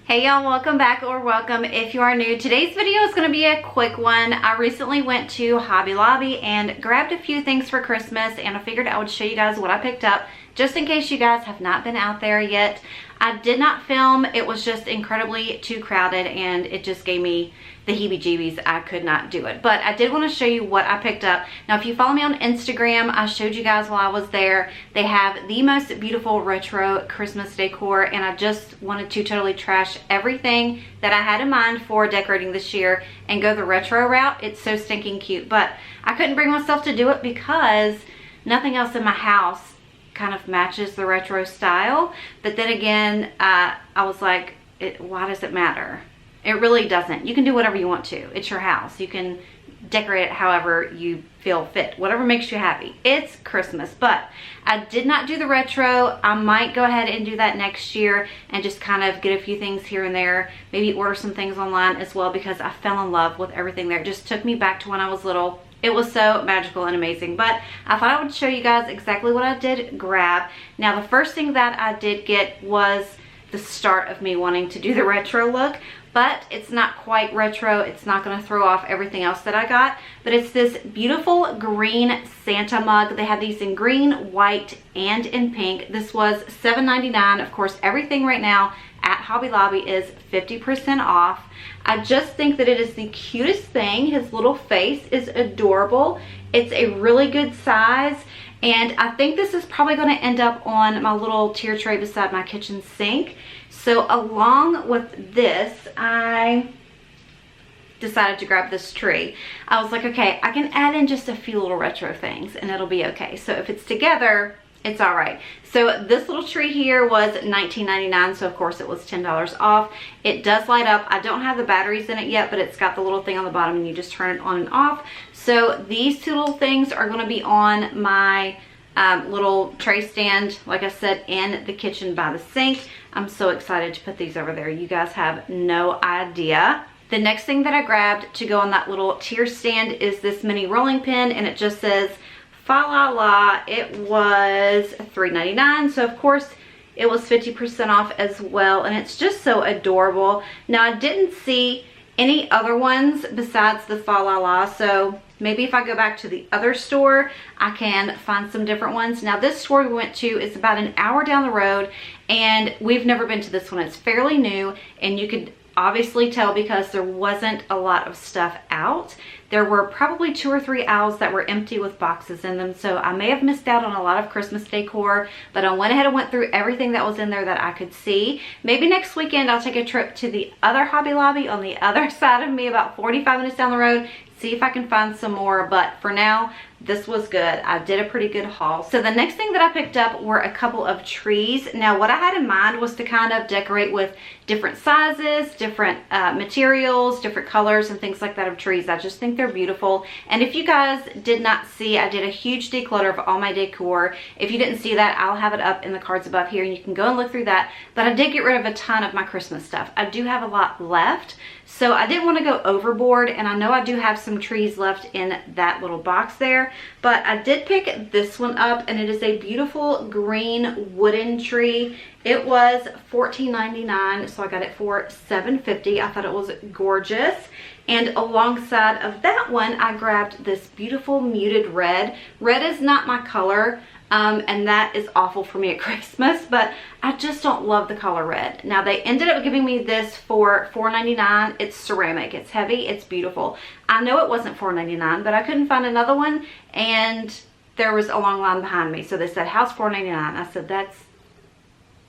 Hey y'all, welcome back or welcome if you are new. Today's video is going to be a quick one. I recently went to Hobby Lobby and grabbed a few things for Christmas, and I figured I would show you guys what I picked up just in case you guys have not been out there yet. I did not film. It was just incredibly too crowded and it just gave me the heebie-jeebies. I could not do it, but I did want to show you what I picked up. Now, if you follow me on Instagram, I showed you guys while I was there. They have the most beautiful retro Christmas decor, and I just wanted to totally trash everything that I had in mind for decorating this year and go the retro route. It's so stinking cute, but I couldn't bring myself to do it because nothing else in my house kind of matches the retro style. But then again, I was like, why does it matter? It really doesn't. You can do whatever you want to. It's your house. You can decorate it however you feel fit, whatever makes you happy. It's Christmas. But I did not do the retro. I might go ahead and do that next year and just kind of get a few things here and there, maybe order some things online as well, because I fell in love with everything there. It just took me back to when I was little. It was so magical and amazing. But I thought I would show you guys exactly what I did grab. Now, the first thing that I did get was the start of me wanting to do the retro look, but it's not quite retro. It's not going to throw off everything else that I got, but it's this beautiful green Santa mug. They have these in green, white, and in pink. This was $7.99. Of course, everything right now at Hobby Lobby is 50% off. I just think that it is the cutest thing. His little face is adorable. It's a really good size, and I think this is probably going to end up on my little tier tray beside my kitchen sink. So along with this, I decided to grab this tree. I was like, okay, I can add in just a few little retro things and it'll be okay. So if it's together, it's all right. So this little tree here was $19.99, so of course it was $10 off. It does light up. I don't have the batteries in it yet, but it's got the little thing on the bottom and you just turn it on and off. So these two little things are going to be on my little tray stand, like I said, in the kitchen by the sink. I'm so excited to put these over there. You guys have no idea. The next thing that I grabbed to go on that little tier stand is this mini rolling pin, and it just says Fa La La. It was $3.99, so of course it was 50% off as well, and it's just so adorable. Now, I didn't see any other ones besides the Fa La La, so maybe if I go back to the other store, I can find some different ones. Now, this store we went to is about an hour down the road, and we've never been to this one. It's fairly new, and you could obviously tell because there wasn't a lot of stuff out. There were probably 2 or 3 aisles that were empty with boxes in them, so I may have missed out on a lot of Christmas decor, but I went ahead and went through everything that was in there that I could see. Maybe next weekend I'll take a trip to the other Hobby Lobby on the other side of me, about 45 minutes down the road, see if I can find some more, but for now, this was good. I did a pretty good haul. So the next thing that I picked up were a couple of trees. Now, what I had in mind was to kind of decorate with different sizes, different materials, different colors and things like that of trees. I just think they're beautiful. And if you guys did not see, I did a huge declutter of all my decor. If you didn't see that, I'll have it up in the cards above here and you can go and look through that. But I did get rid of a ton of my Christmas stuff. I do have a lot left, so I didn't want to go overboard, and I know I do have some trees left in that little box there. But I did pick this one up, and it is a beautiful green wooden tree. It was $14.99, so I got it for $7.50. I thought it was gorgeous. And alongside of that one, I grabbed this beautiful muted red. Red is not my color, and that is awful for me at Christmas, but I just don't love the color red. Now, they ended up giving me this for $4.99. It's ceramic, it's heavy, it's beautiful. I know it wasn't $4.99, but I couldn't find another one, and there was a long line behind me. So they said, how's $4.99? I said, that's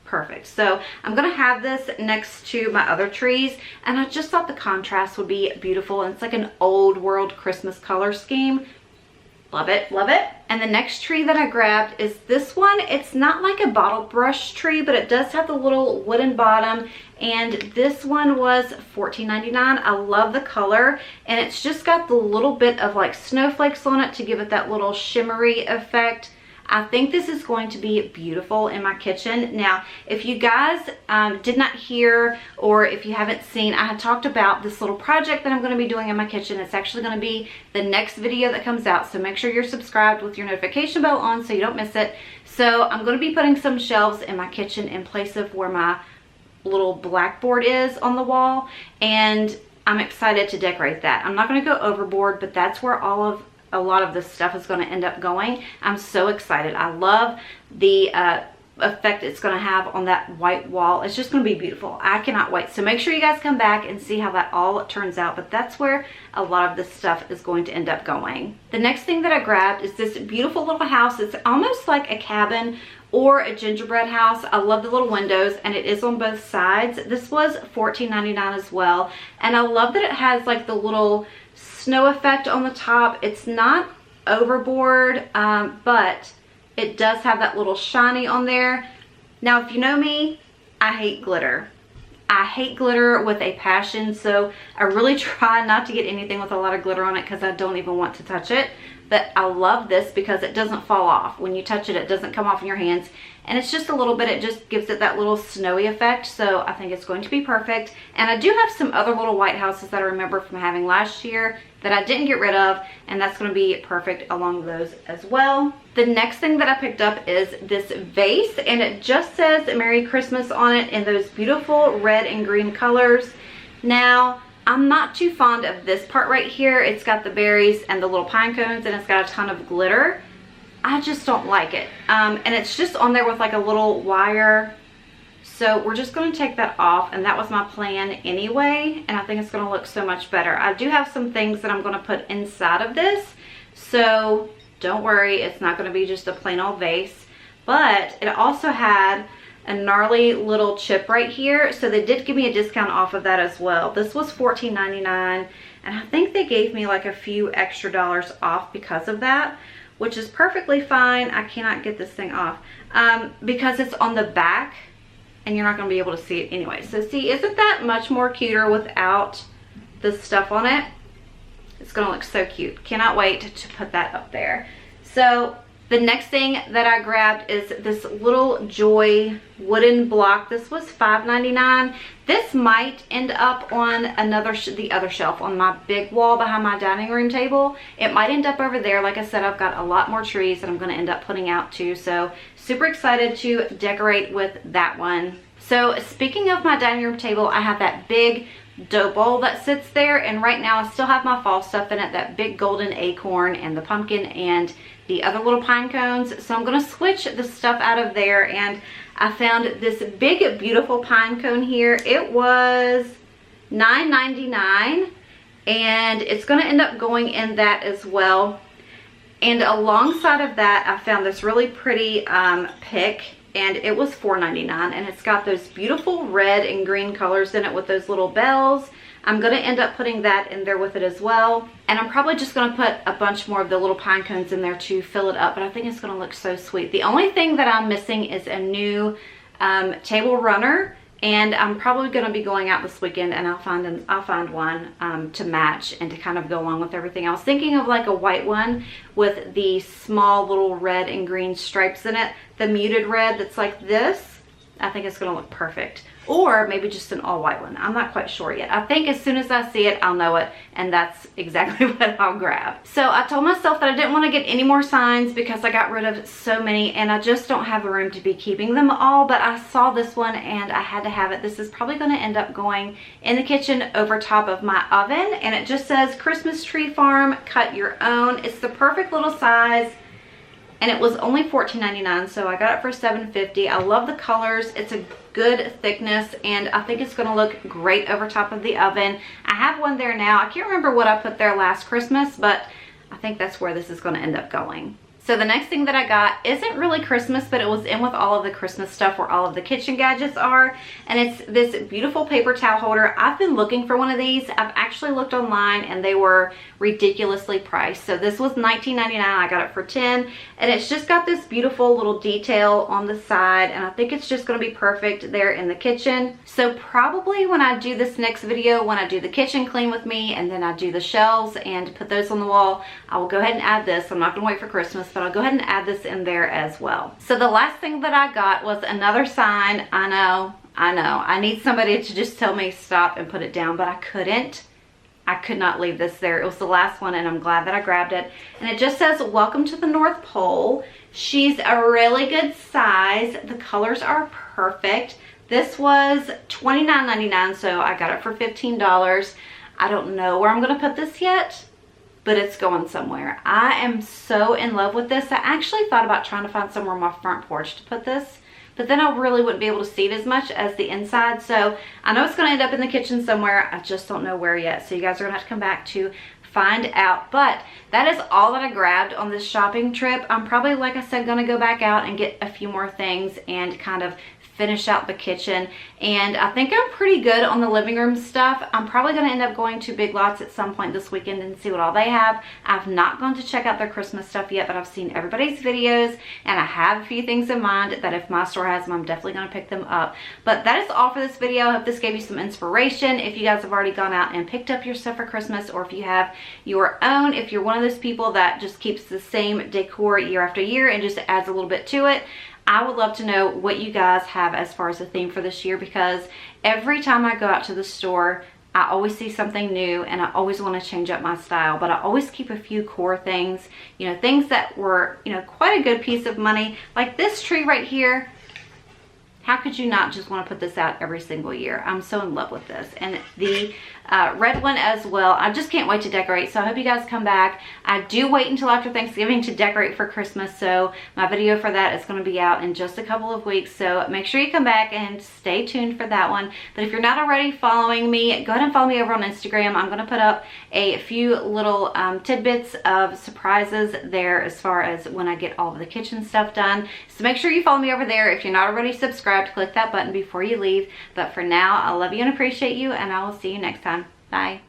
perfect. So I'm gonna have this next to my other trees, and I just thought the contrast would be beautiful. And it's like an old world Christmas color scheme. Love it, love it. And the next tree that I grabbed is this one. It's not like a bottle brush tree, but it does have the little wooden bottom, and this one was $14.99. I love the color, and it's just got the little bit of like snowflakes on it to give it that little shimmery effect. I think this is going to be beautiful in my kitchen. Now, if you guys did not hear, or if you haven't seen, I had talked about this little project that I'm going to be doing in my kitchen. It's actually going to be the next video that comes out, so make sure you're subscribed with your notification bell on so you don't miss it. So I'm going to be putting some shelves in my kitchen in place of where my little blackboard is on the wall, and I'm excited to decorate that. I'm not going to go overboard, but that's where a lot of this stuff is going to end up going. I'm so excited. I love the effect it's going to have on that white wall. It's just going to be beautiful. I cannot wait. So make sure you guys come back and see how that all turns out, but that's where a lot of this stuff is going to end up going. The next thing that I grabbed is this beautiful little house. It's almost like a cabin or a gingerbread house. I love the little windows, and it is on both sides. This was $14.99 as well, and I love that it has like the little snow effect on the top. It's not overboard, but it does have that little shiny on there. Now, if you know me, I hate glitter. I hate glitter with a passion, so I really try not to get anything with a lot of glitter on it because I don't even want to touch it. But I love this because it doesn't fall off. When you touch it, it doesn't come off in your hands. And it's just a little bit, it just gives it that little snowy effect. So I think it's going to be perfect. And I do have some other little white houses that I remember from having last year that I didn't get rid of. And that's going to be perfect along those as well. The next thing that I picked up is this vase. And it just says Merry Christmas on it in those beautiful red and green colors. Now, I'm not too fond of this part right here. It's got the berries and the little pine cones, and it's got a ton of glitter. I just don't like it. And it's just on there with like a little wire. So we're just going to take that off, and that was my plan anyway. And I think it's going to look so much better. I do have some things that I'm going to put inside of this. So don't worry, it's not going to be just a plain old vase. But it also had a gnarly little chip right here, so they did give me a discount off of that as well. This was $14.99, and I think they gave me like a few extra dollars off because of that, which is perfectly fine. I cannot get this thing off because it's on the back and you're not going to be able to see it anyway. So see, isn't that much more cuter without this stuff on it? It's going to look so cute. Cannot wait to put that up there. So the next thing that I grabbed is this little Joy wooden block. This was $5.99. This might end up on the other shelf on my big wall behind my dining room table. It might end up over there. Like I said, I've got a lot more trees that I'm going to end up putting out too. So super excited to decorate with that one. So speaking of my dining room table, I have that big dough bowl that sits there, and right now I still have my fall stuff in it, that big golden acorn and the pumpkin and the other little pine cones. So I'm going to switch the stuff out of there, and I found this big beautiful pine cone here. It was $9.99, and it's going to end up going in that as well. And alongside of that, I found this really pretty pick, and it was $4.99, and it's got those beautiful red and green colors in it with those little bells. I'm going to end up putting that in there with it as well, and I'm probably just going to put a bunch more of the little pine cones in there to fill it up, but I think it's going to look so sweet. The only thing that I'm missing is a new table runner, and I'm probably going to be going out this weekend, and I'll find one to match and to kind of go along with everything. I was thinking of like a white one with the small little red and green stripes in it, the muted red that's like this. I think it's going to look perfect. Or maybe just an all white one. I'm not quite sure yet. I think as soon as I see it, I'll know it, and that's exactly what I'll grab. So I told myself that I didn't want to get any more signs because I got rid of so many, and I just don't have the room to be keeping them all, but I saw this one and I had to have it. This is probably going to end up going in the kitchen over top of my oven, and it just says Christmas Tree Farm, cut your own. It's the perfect little size. And it was only $14.99, so I got it for $7.50. I love the colors. It's a good thickness, and I think it's going to look great over top of the oven. I have one there now. I can't remember what I put there last Christmas, but I think that's where this is going to end up going. So the next thing that I got isn't really Christmas, but it was in with all of the Christmas stuff where all of the kitchen gadgets are. And it's this beautiful paper towel holder. I've been looking for one of these. I've actually looked online and they were ridiculously priced. So this was $19.99. I got it for $10. And it's just got this beautiful little detail on the side. And I think it's just going to be perfect there in the kitchen. So probably when I do this next video, when I do the kitchen clean with me and then I do the shelves and put those on the wall, I will go ahead and add this. I'm not going to wait for Christmas, but I'll go ahead and add this in there as well. So the last thing that I got was another sign. I know. I need somebody to just tell me stop and put it down, but I couldn't. I could not leave this there. It was the last one, and I'm glad that I grabbed it. And it just says, welcome to the North Pole. She's a really good size. The colors are perfect. This was $29.99, so I got it for $15. I don't know where I'm gonna put this yet, but it's going somewhere. I am so in love with this. I actually thought about trying to find somewhere on my front porch to put this, but then I really wouldn't be able to see it as much as the inside. So I know it's gonna end up in the kitchen somewhere. I just don't know where yet. So you guys are gonna have to come back to find out. But that is all that I grabbed on this shopping trip. I'm probably, like I said, gonna go back out and get a few more things and kind of finish out the kitchen. And I think I'm pretty good on the living room stuff. I'm probably going to end up going to Big Lots at some point this weekend and see what all they have. I've not gone to check out their Christmas stuff yet, but I've seen everybody's videos and I have a few things in mind that if my store has them, I'm definitely going to pick them up. But that is all for this video. I hope this gave you some inspiration. If you guys have already gone out and picked up your stuff for Christmas, or if you have your own, if you're one of those people that just keeps the same decor year after year and just adds a little bit to it, I would love to know what you guys have as far as a theme for this year, because every time I go out to the store, I always see something new and I always want to change up my style, but I always keep a few core things, you know, things that were, you know, quite a good piece of money. Like this tree right here. How could you not just want to put this out every single year? I'm so in love with this. And the red one as well. I just can't wait to decorate. So I hope you guys come back. I do wait until after Thanksgiving to decorate for Christmas. So my video for that is going to be out in just a couple of weeks. So make sure you come back and stay tuned for that one. But if you're not already following me, go ahead and follow me over on Instagram. I'm going to put up a few little tidbits of surprises there as far as when I get all of the kitchen stuff done. So make sure you follow me over there. If you're not already subscribed, click that button before you leave. But for now, I love you and appreciate you, and I will see you next time. Bye.